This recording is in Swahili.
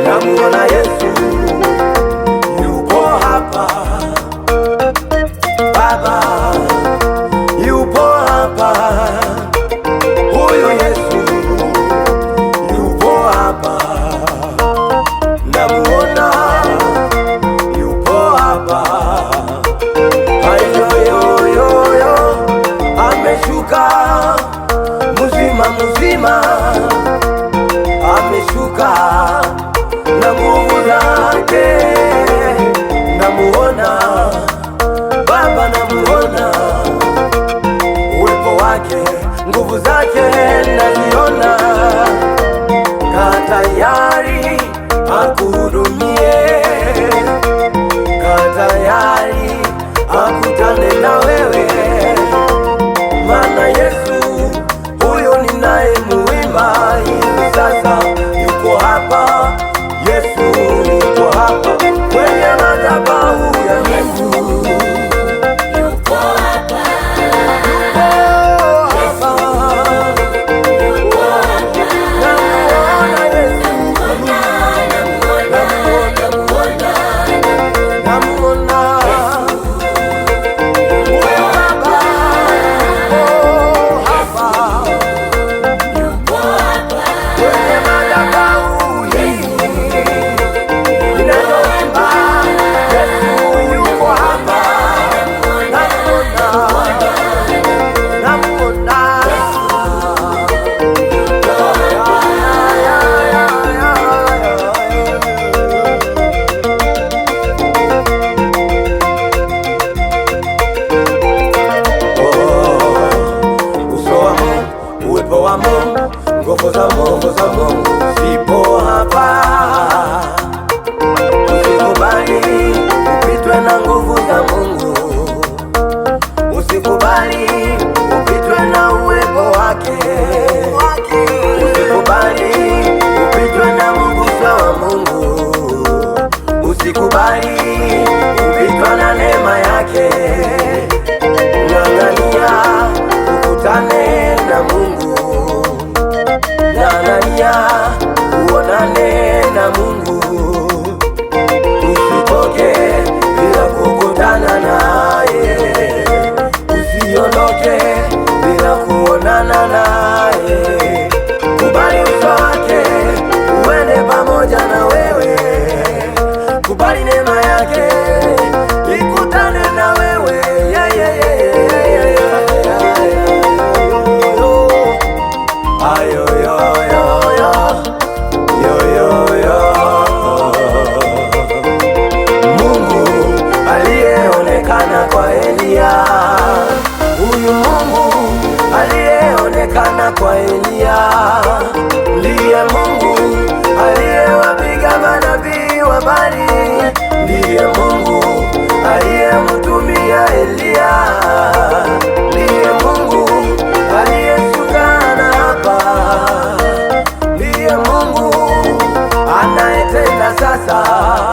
Namuona Yesu yupo hapa, Baba yupo hapa, huyu Yesu yupo hapa, namuona yupo hapa, ayoyoyoyo ameshuka mzima mzima, ameshuka na nguvu zake, namuona Baba, namuona uwepo wake, nguvu zake naziona, ka tayari akuhudumie, ka tayari akutane na wewe, maana Yesu huyo ninayemuimba hivi sasa yuko hapa. Yesu yuko hapa kwenye madhabahu ya Yesu. Yuko hapa. Yuko hapa. Yuko hapa. Namuona Yesu. Namuona. Namuona. Yuko hapa. Yuko hapa. Yuko hapa. Kwenye madhabahu nguvu za Mungu zipo hapa. Usikubali upitwe na nguvu za Mungu, usikubali upitwe na uwepo wake, usikubali upitwe na mguso wa Mungu, usikubali upitwe na neema yake. Ng'ang'ania ukutane na Mungu, ng'ang'ania uonane na Mungu, usitoke bila kukutana naye, usiondoke bila kuonana naye. Kubali uso wake uende pamoja na wewe, kubali neema yake ikutane na wewe. Kwa Elia, huyu Mungu aliyeonekana kwa Elia ndiye Mungu aliyewapiga manabii wa Baali, ndiye Mungu aliyemtumia Elia, ndiye Mungu aliyeshuka na hapa, ndiye Mungu anayetenda sasa.